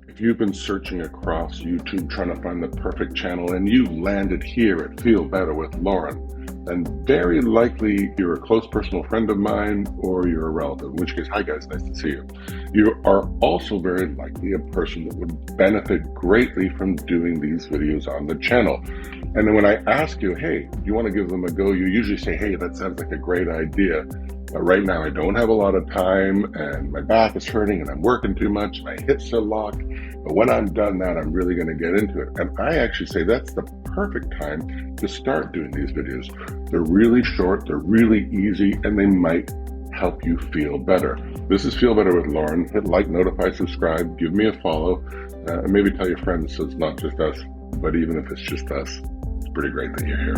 If you've been searching across YouTube trying to find the perfect channel and you landed here at Feel Better with Lauren, then very likely you're a close personal friend of mine or you're a relative, in which case, hi guys, nice to see you. You are also very likely a person that would benefit greatly from doing these videos on the channel. And then when I ask you, hey, do you want to give them a go? You usually say, hey, that sounds like a great idea. But right now I don't have a lot of time and my back is hurting and I'm working too much. My hips are locked. But when I'm done that, I'm really going to get into it. And I actually say that's the perfect time to start doing these videos. They're really short, they're really easy, and they might help you feel better. This is Feel Better with Lauren. Hit like, notify, subscribe, give me a follow, and maybe tell your friends so it's not just us. But even if it's just us, it's pretty great that you're here.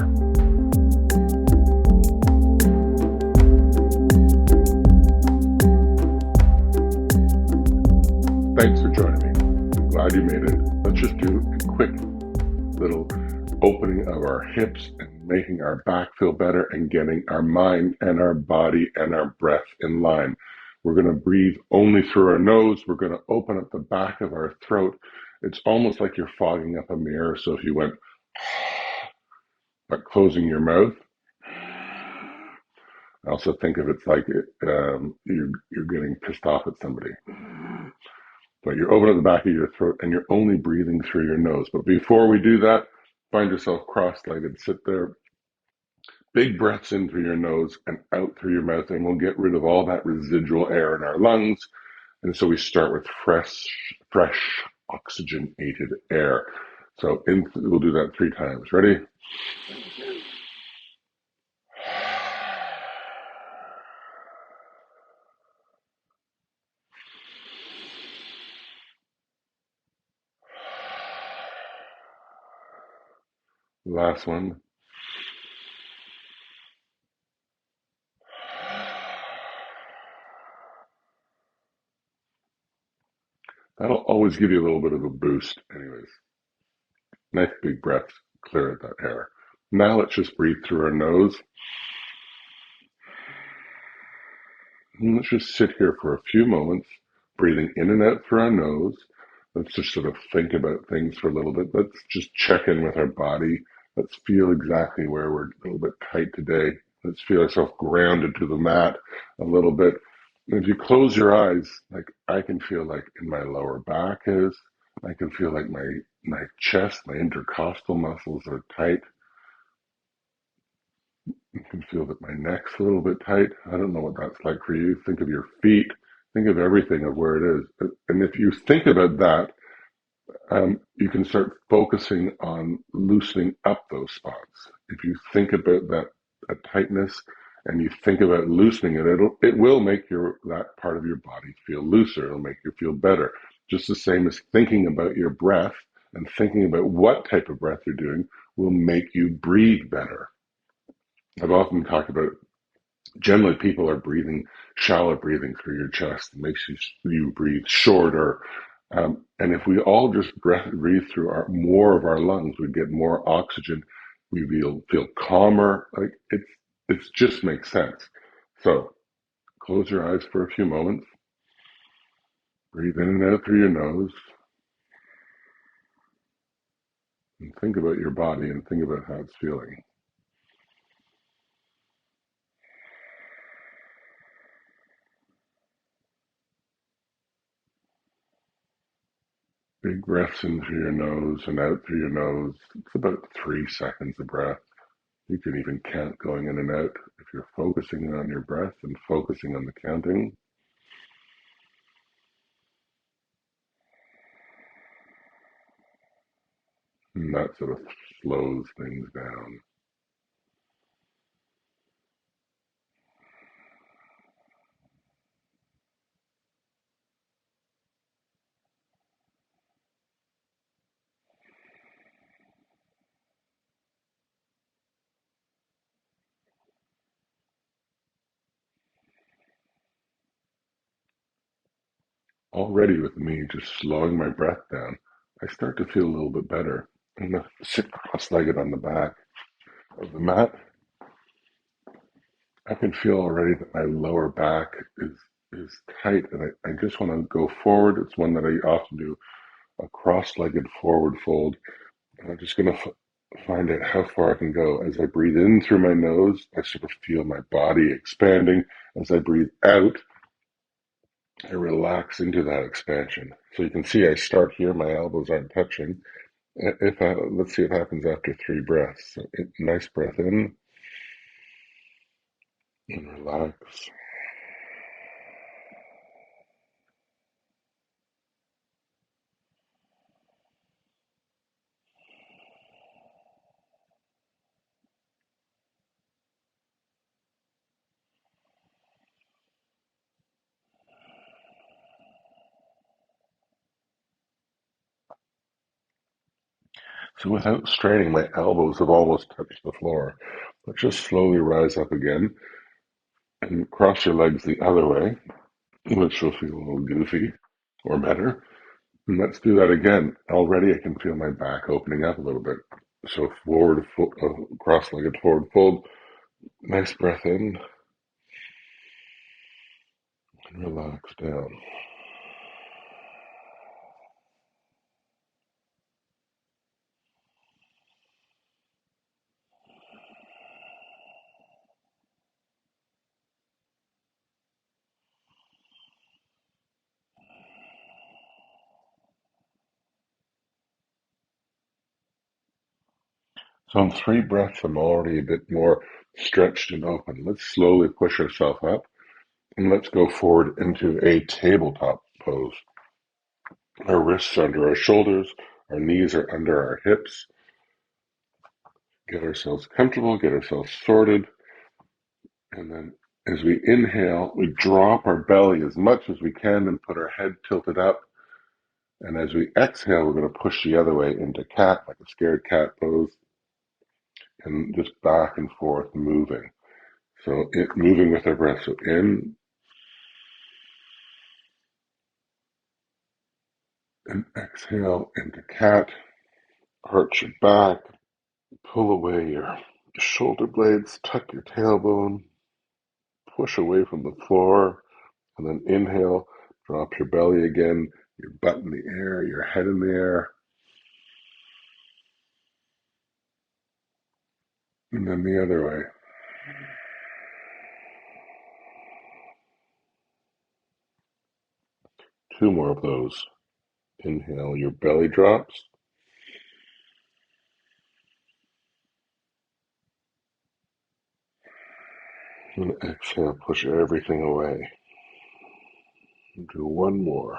Thanks for joining me. I'm glad you made it. Let's just do a quick little opening of our hips and making our back feel better and getting our mind and our body and our breath in line. We're going to breathe only through our nose. We're going to open up the back of our throat. It's almost like you're fogging up a mirror. So if you went, but closing your mouth, I also think of it's like you're getting pissed off at somebody. But you're opening up the back of your throat and you're only breathing through your nose. But before we do that, find yourself cross-legged, sit there, big breaths in through your nose and out through your mouth, and we'll get rid of all that residual air in our lungs. And so we start with fresh oxygenated air. So we'll do that 3 times. Ready? Last one. That'll always give you a little bit of a boost. Anyways, nice big breaths, clear out that air. Now let's just breathe through our nose. And let's just sit here for a few moments, breathing in and out through our nose. Let's just sort of think about things for a little bit. Let's just check in with our body. Let's feel exactly where we're a little bit tight today. Let's feel ourselves grounded to the mat a little bit. And if you close your eyes, like I can feel like in my lower back is, I can feel like my chest, my intercostal muscles are tight. You can feel that my neck's a little bit tight. I don't know what that's like for you. Think of your feet. Think of everything of where it is. And if you think about that, you can start focusing on loosening up those spots. If you think about that tightness and you think about loosening it, it will make that part of your body feel looser. It'll make you feel better. Just the same as thinking about your breath and thinking about what type of breath you're doing will make you breathe better. I've often talked about generally people are shallow breathing through your chest. It makes you breathe shorter. And if we all just breathe through more of our lungs, we'd get more oxygen. We feel calmer. Like it just makes sense. So close your eyes for a few moments. Breathe in and out through your nose. And think about your body and think about how it's feeling. Big breaths in through your nose and out through your nose. It's about 3 seconds of breath. You can even count going in and out if you're focusing on your breath and focusing on the counting. And that sort of slows things down. Already with me just slowing my breath down, I start to feel a little bit better. I'm going to sit cross-legged on the back of the mat. I can feel already that my lower back is tight, and I just want to go forward. It's one that I often do. a cross-legged forward fold. And I'm just going to find out how far I can go. As I breathe in through my nose, I sort of feel my body expanding. As I breathe out, I relax into that expansion. So you can see I start here, my elbows aren't touching. Let's see what happens after 3 breaths. So nice breath in and relax. So without straining, my elbows have almost touched the floor. But just slowly rise up again and cross your legs the other way, which will feel a little goofy or better. And let's do that again. Already I can feel my back opening up a little bit. So cross-legged forward fold. Nice breath in and relax down. So in 3 breaths, I'm already a bit more stretched and open. Let's slowly push ourselves up and let's go forward into a tabletop pose. Our wrists are under our shoulders, our knees are under our hips. Get ourselves comfortable, get ourselves sorted, and then as we inhale, we drop our belly as much as we can and put our head tilted up. And as we exhale, we're going to push the other way into cat, like a scared cat pose, and just back and forth moving. So moving with our breath. So in and exhale into cat, arch your back, pull away your shoulder blades, tuck your tailbone, push away from the floor, and then inhale, drop your belly again, your butt in the air, your head in the air, and then the other way. 2 more of those. Inhale, your belly drops, and exhale, push everything away. Do 1 more.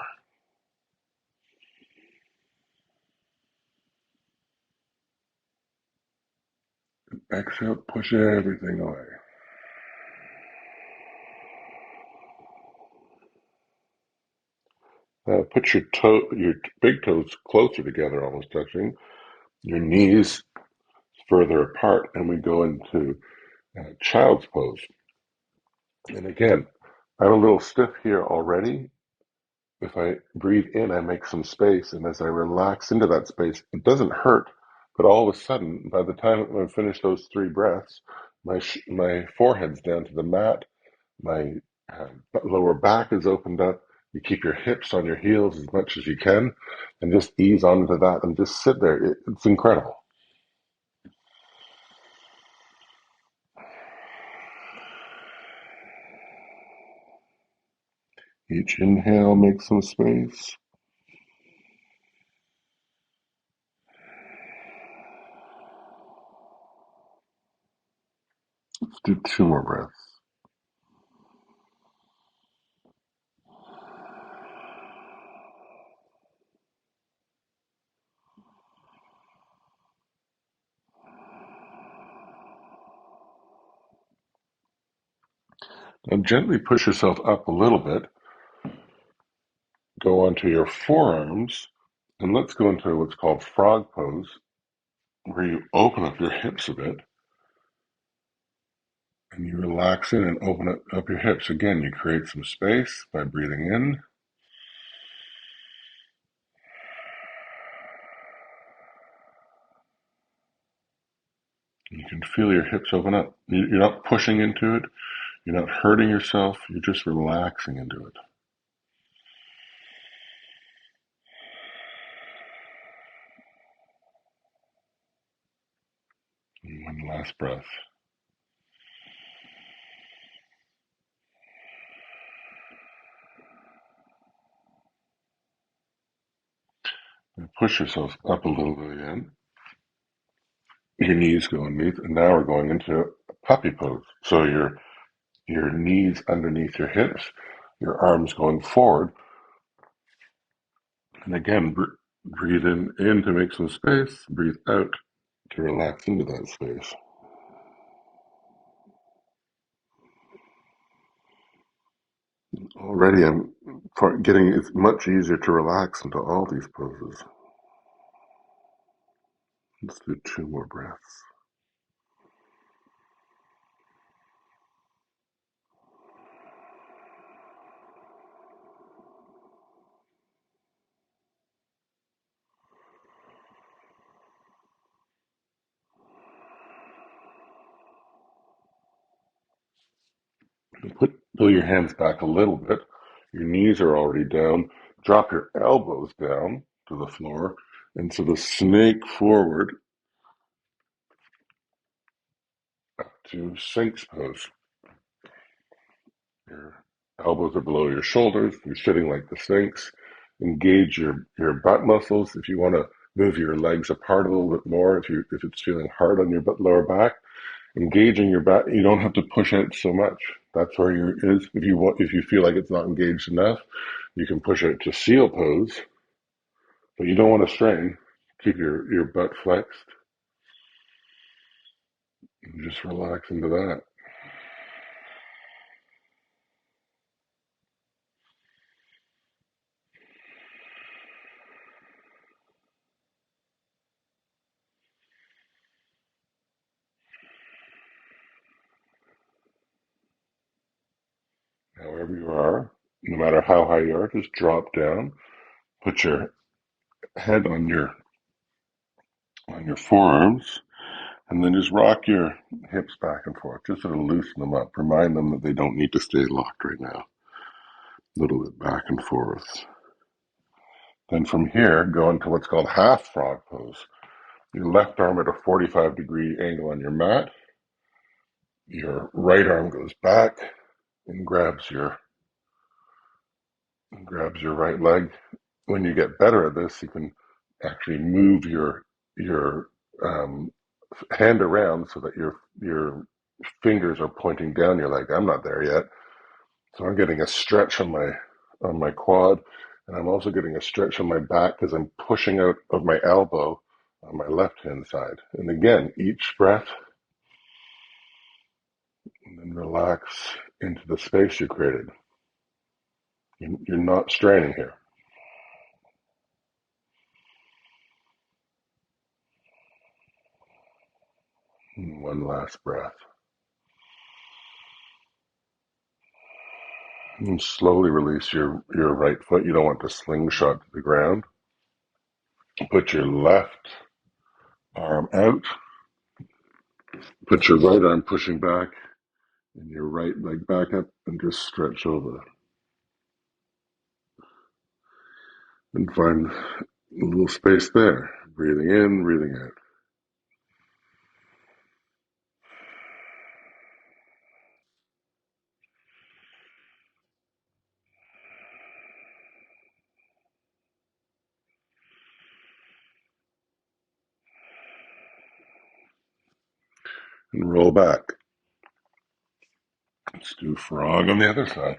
Exhale, push everything away. Put your big toes closer together, almost touching. Your knees further apart, and we go into child's pose. And again, I'm a little stiff here already. If I breathe in, I make some space, and as I relax into that space, it doesn't hurt. But all of a sudden, by the time I finish those 3 breaths, my forehead's down to the mat, my lower back is opened up. You keep your hips on your heels as much as you can, and just ease onto that, and just sit there. It's incredible. Each inhale, make some space. Let's do 2 more breaths. Now gently push yourself up a little bit. Go onto your forearms, and let's go into what's called frog pose, where you open up your hips a bit, and you relax in and open up your hips. Again, you create some space by breathing in. You can feel your hips open up. You're not pushing into it. You're not hurting yourself. You're just relaxing into it. One last breath. And push yourself up a little bit again. Your knees go underneath, and now we're going into a puppy pose. So your knees underneath your hips, your arms going forward, and again, breathe in to make some space, breathe out to relax into that space. Already I'm getting it's much easier to relax into all these poses. Let's do 2 more breaths. Pull your hands back a little bit. Your knees are already down. Drop your elbows down to the floor and sort of snake forward to Sphinx pose. Your elbows are below your shoulders. You're sitting like the Sphinx. Engage your butt muscles. If you want to move your legs apart a little bit more, if it's feeling hard on your lower back, engaging your back. You don't have to push out so much. That's where your is. If you feel like it's not engaged enough, you can push out to seal pose, but you don't want to strain. Keep your butt flexed and just relax into that. However you are, no matter how high you are, just drop down. Put your head on your forearms, and then just rock your hips back and forth. Just sort of loosen them up. Remind them that they don't need to stay locked right now. A little bit back and forth. Then from here, go into what's called half frog pose. Your left arm at a 45-degree angle on your mat. Your right arm goes back and grabs your right leg. When you get better at this, you can actually move your hand around so that your fingers are pointing down your leg. I'm not there yet, so I'm getting a stretch on my quad, and I'm also getting a stretch on my back because I'm pushing out of my elbow on my left hand side. And again, each breath, and then relax into the space you created. You're not straining here. One last breath. And slowly release your right foot. You don't want to slingshot to the ground. Put your left arm out. Put your right arm pushing back and your right leg back up and just stretch over. And find a little space there. Breathing in, breathing out. And roll back. Let's do frog on the other side.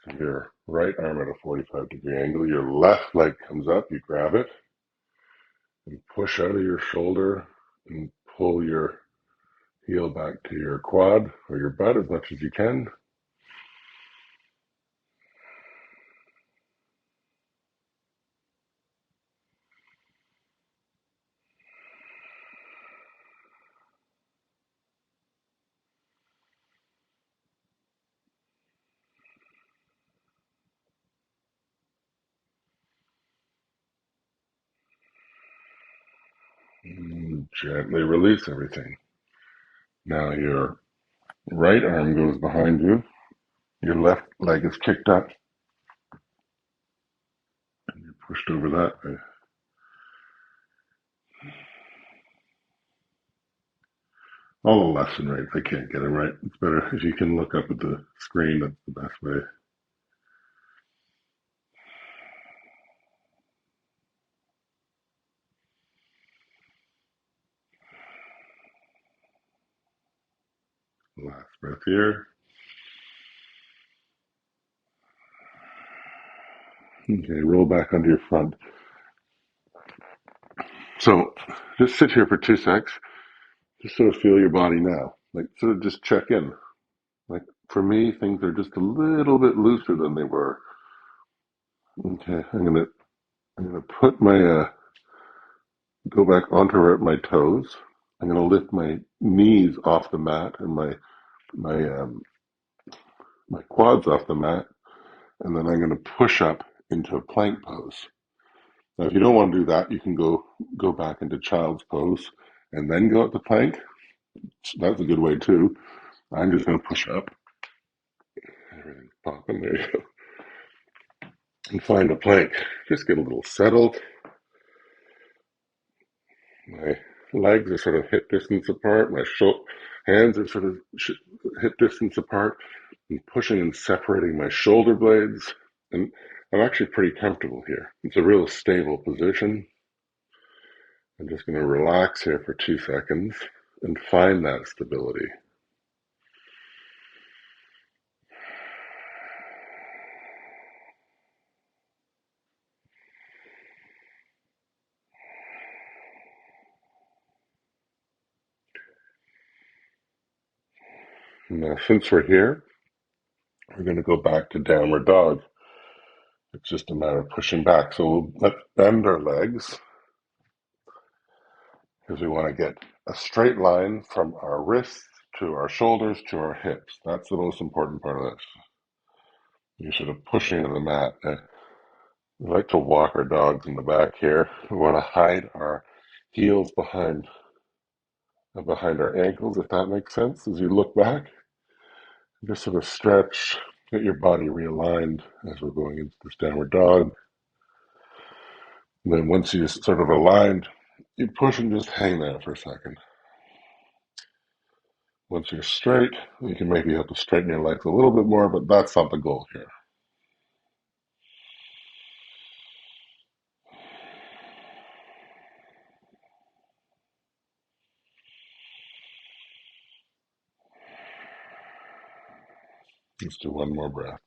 So your right arm at a 45-degree angle. Your left leg comes up. You grab it and push out of your shoulder and pull your heel back to your quad or your butt as much as you can. And gently release everything. Now your right arm goes behind you. Your left leg is kicked up. And you're pushed over that way. All the lesson rates, I can't get them right. It's better if you can look up at the screen. That's the best way. Last breath here. Okay, roll back onto your front. So just sit here for 2 secs. Just sort of feel your body now. Like sort of just check in. Like for me, things are just a little bit looser than they were. Okay, I'm gonna put my go back onto my toes. I'm gonna lift my knees off the mat and my my quads off the mat, and then I'm gonna push up into a plank pose. Now, if you don't want to do that, you can go back into child's pose and then go up the plank. That's a good way too. I'm just gonna push up. Everything's popping. There you go. And find a plank. Just get a little settled. My legs are sort of hip distance apart. My hands are sort of hip distance apart. I'm pushing and separating my shoulder blades. And I'm actually pretty comfortable here. It's a real stable position. I'm just going to relax here for 2 seconds and find that stability. Now, since we're here, we're going to go back to downward dog. It's just a matter of pushing back. So let's bend our legs because we want to get a straight line from our wrists to our shoulders to our hips. That's the most important part of this. You're sort of pushing on the mat. We like to walk our dogs in the back here. We want to hide our heels behind our ankles, if that makes sense. As you look back, just sort of stretch, get your body realigned as we're going into this downward dog. And then once you're sort of aligned, you push and just hang there for a second. Once you're straight, you can maybe have to straighten your legs a little bit more, but that's not the goal here. Let's do one more breath.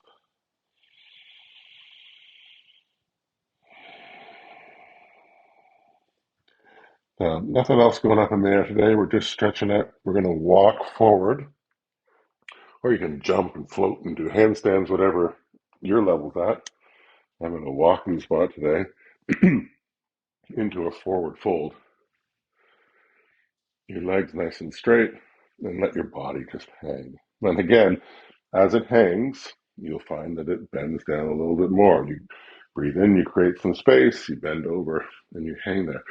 Nothing else going up in the air today. We're just stretching it. We're going to walk forward, or you can jump and float and do handstands, whatever your level's at. I'm in a walking spot today into a forward fold. Your legs nice and straight, and let your body just hang. And again, as it hangs, you'll find that it bends down a little bit more. You breathe in, you create some space, you bend over, and you hang there.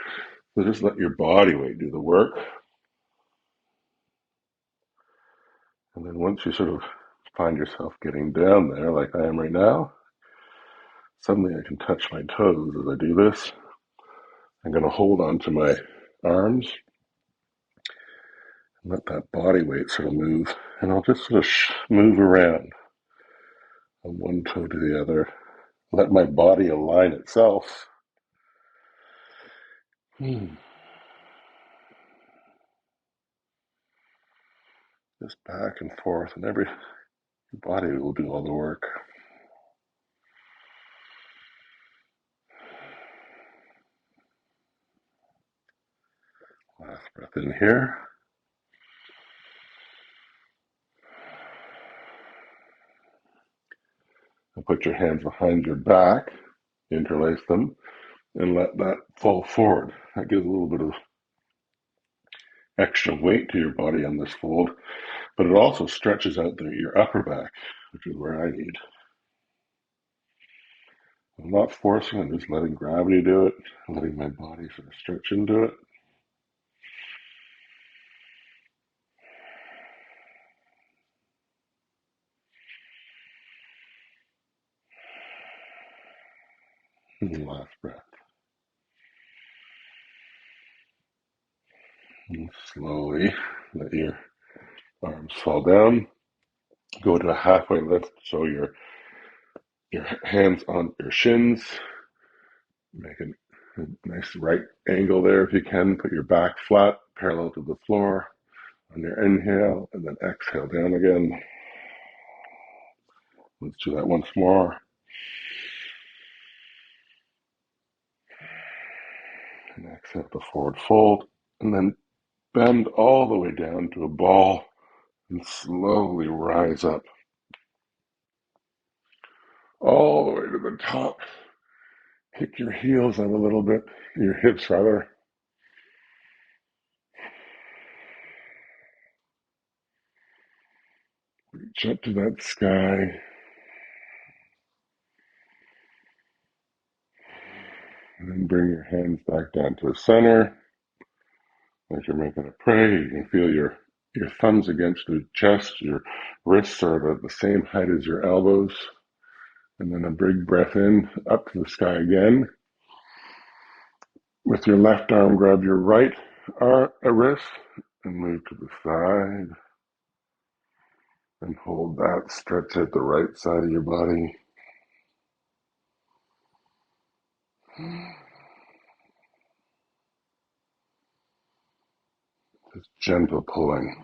So just let your body weight do the work. And then once you sort of find yourself getting down there, like I am right now, suddenly I can touch my toes as I do this. I'm going to hold on to my arms and let that body weight sort of move. And I'll just sort of move around from one toe to the other. Let my body align itself. Just back and forth, and every body will do all the work. Last breath in here. And put your hands behind your back, interlace them, and let that fall forward. That gives a little bit of extra weight to your body on this fold, but it also stretches out your upper back, which is where I need. I'm not forcing, I'm just letting gravity do it, letting my body sort of stretch into it. And last breath. And slowly Let your arms fall down. Go to a halfway lift, so your hands on your shins. Make a nice right angle there if you can. Put your back flat, parallel to the floor on your inhale, and then exhale down again. Let's do that once more. And exhale to forward fold, and then bend all the way down to a ball and slowly rise up all the way to the top. Kick your heels out a little bit, your hips rather. Reach up to that sky. And then bring your hands back down to the center. As you're making a prayer, you can feel your thumbs against your chest. Your wrists are at the same height as your elbows. And then a big breath in, up to the sky again. With your left arm, grab your right wrist and move to the side. And hold that. Stretch out the right side of your body. Just gentle pulling.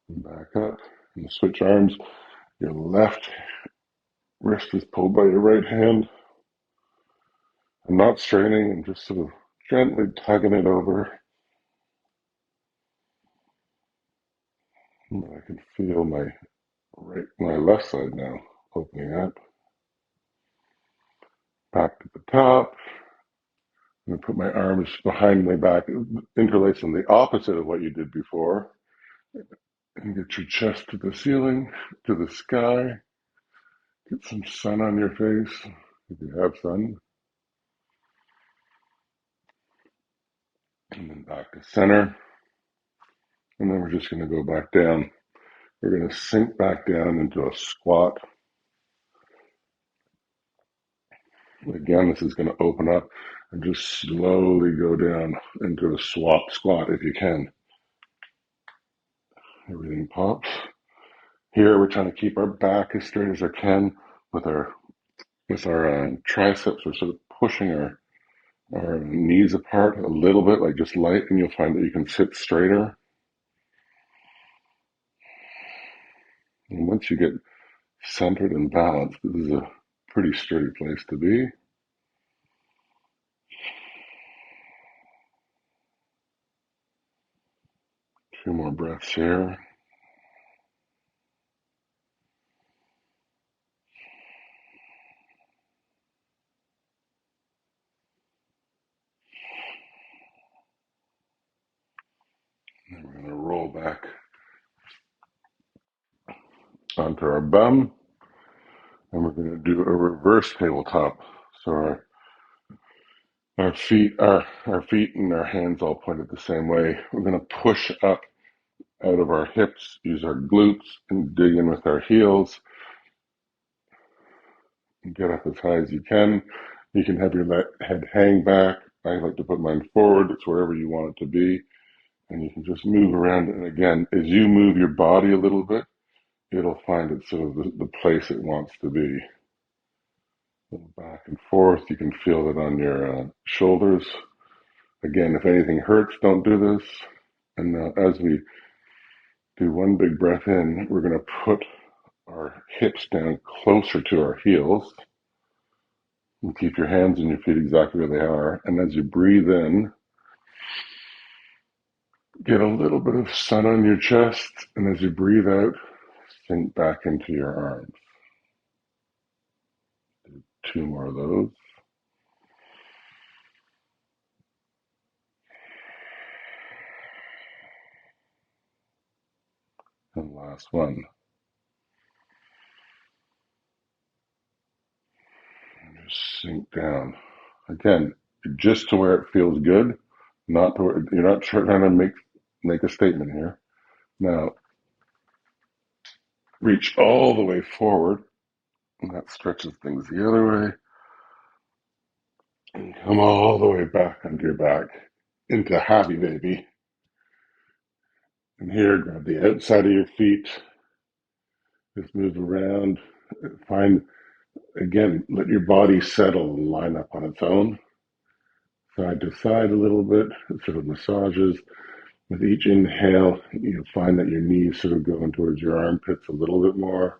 And back up. And switch arms. Your left wrist is pulled by your right hand. I'm not straining, I'm just sort of gently tugging it over. And I can feel my left side now opening up. Back to the top. I'm going to put my arms behind my back, interlace them the opposite of what you did before. And get your chest to the ceiling, to the sky. Get some sun on your face, if you have sun. And then back to center. And then we're just going to go back down. We're going to sink back down into a squat. Again, this is going to open up and just slowly go down into a squat if you can. Everything pops. Here we're trying to keep our back as straight as I can with our triceps. We're sort of pushing our knees apart a little bit, like just light, and you'll find that you can sit straighter. And once you get centered and balanced, this is a pretty sturdy place to be. Two more breaths here. And then we're going to roll back onto our bum. And we're going to do a reverse tabletop. So our feet and our hands all pointed the same way. We're going to push up out of our hips, use our glutes, and dig in with our heels. And get up as high as you can. You can have your head hang back. I like to put mine forward. It's wherever you want it to be. And you can just move around. And again, as you move your body a little bit, it'll find it sort of the place it wants to be. Back and forth. You can feel it on your shoulders. Again, if anything hurts, don't do this. And now as we do one big breath in, we're going to put our hips down closer to our heels. And keep your hands and your feet exactly where they are. And as you breathe in, get a little bit of sun on your chest. And as you breathe out, sink back into your arms. Do two more of those. And last one. And just sink down. Again, just to where it feels good, not to where you're not trying to make a statement here. Now, reach all the way forward, and that stretches things the other way. And come all the way back onto your back into happy baby. And here, grab the outside of your feet. Just move around. Find, again, let your body settle and line up on its own. Side to side a little bit, sort of massages. With each inhale, you'll find that your knees sort of going towards your armpits a little bit more.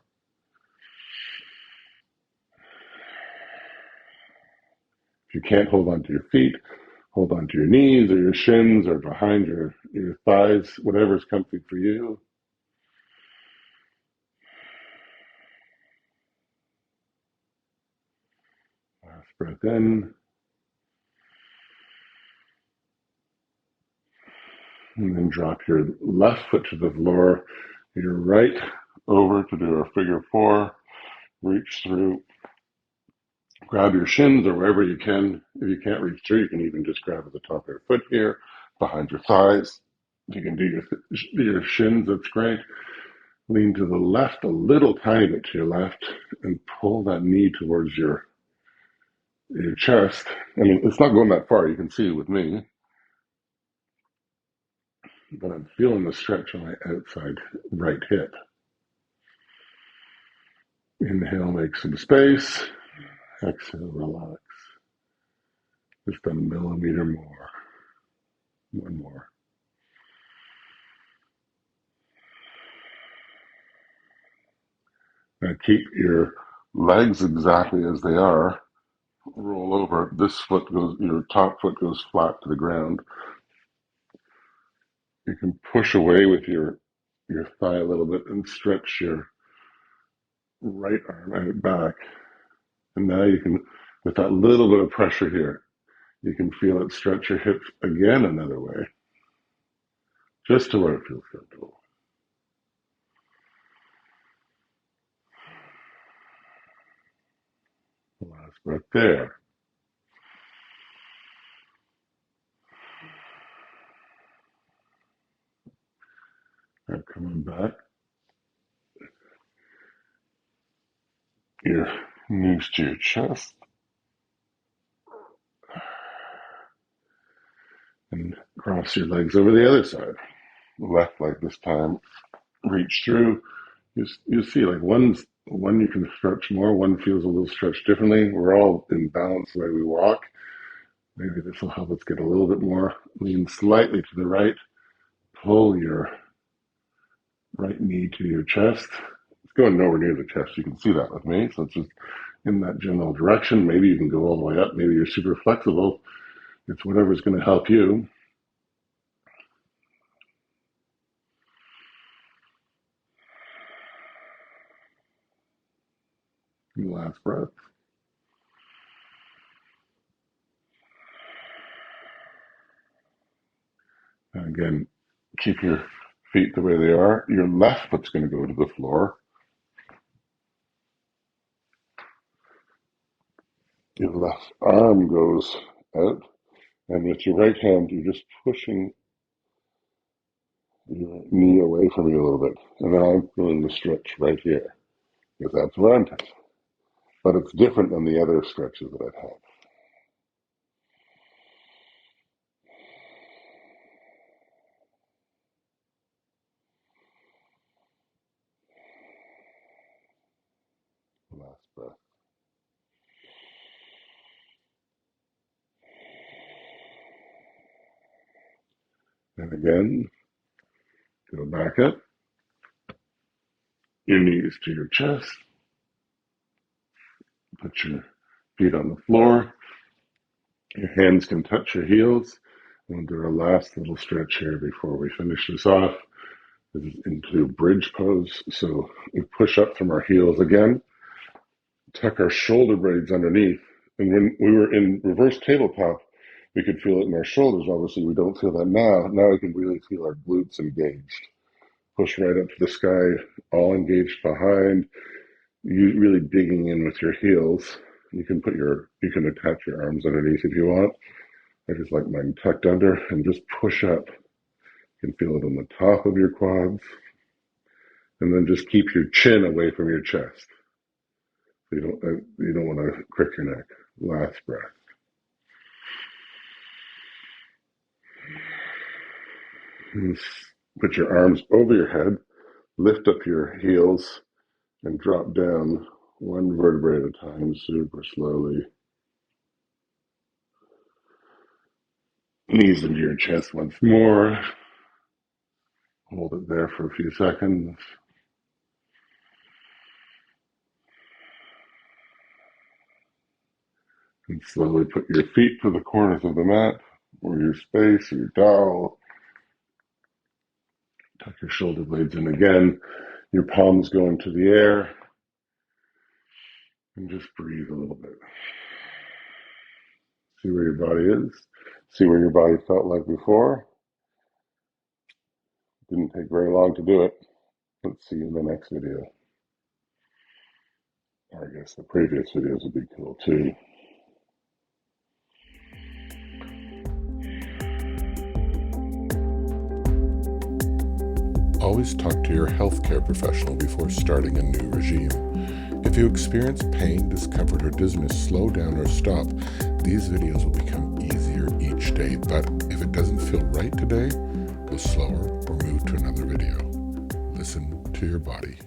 If you can't hold on to your feet, hold on to your knees or your shins or behind your thighs, whatever's comfy for you. Last breath in. And then drop your left foot to the floor, your right over to do a figure four. Reach through, grab your shins or wherever you can. If you can't reach through, you can even just grab at the top of your foot here, behind your thighs. If you can do your shins, that's great. Lean to the left, a little tiny bit to your left, and pull that knee towards your chest. I mean, it's not going that far. You can see it with me, but I'm feeling the stretch on my outside right hip. Inhale, make some space. Exhale, relax. Just a millimeter more. One more. Now keep your legs exactly as they are. Roll over. This foot goes, your top foot goes flat to the ground. You can push away with your thigh a little bit and stretch your right arm out back. And now you can, with that little bit of pressure here, you can feel it stretch your hips again another way, just to where it feels comfortable. Last breath there. Now coming back, your knees to your chest, and cross your legs over the other side. Left leg this time, reach through. You see, like one you can stretch more, one feels a little stretched differently. We're all in balance the way we walk. Maybe this will help us get a little bit more. Lean slightly to the right. Pull your right knee to your chest. It's going nowhere near the chest. You can see that with me. So it's just in that general direction. Maybe you can go all the way up. Maybe you're super flexible. It's whatever's going to help you. Last breath. And again, keep your feet the way they are. Your left foot's going to go to the floor. Your left arm goes out. And with your right hand, you're just pushing your knee away from you a little bit. And then I'm feeling the stretch right here, because that's where I'm touching. But it's different than the other stretches that I've had. Last breath. And again, go back up. Your knees to your chest. Put your feet on the floor. Your hands can touch your heels. We'll do our last little stretch here before we finish this off. This is into bridge pose. So we push up from our heels again, tuck our shoulder blades underneath. And when we were in reverse tabletop, we could feel it in our shoulders. Obviously, we don't feel that now. Now we can really feel our glutes engaged. Push right up to the sky, all engaged behind. You really digging in with your heels. You can attach your arms underneath if you want. I just like mine tucked under and just push up. You can feel it on the top of your quads. And then just keep your chin away from your chest. So you don't want to crick your neck. Last breath. And Put your arms over your head, lift up your heels, and drop down one vertebrae at a time, super slowly. Knees into your chest once more. Hold it there for a few seconds. And slowly put your feet to the corners of the mat, or your space, or your dowel. Tuck your shoulder blades in again. Your palms go into the air. And just breathe a little bit. See where your body is. See where your body felt like before. Didn't take very long to do it. Let's see you in the next video. Or I guess the previous videos would be cool too. Always talk to your healthcare professional before starting a new regime. If you experience pain, discomfort, or dizziness, slow down or stop. These videos will become easier each day, but if it doesn't feel right today, go slower or move to another video. Listen to your body.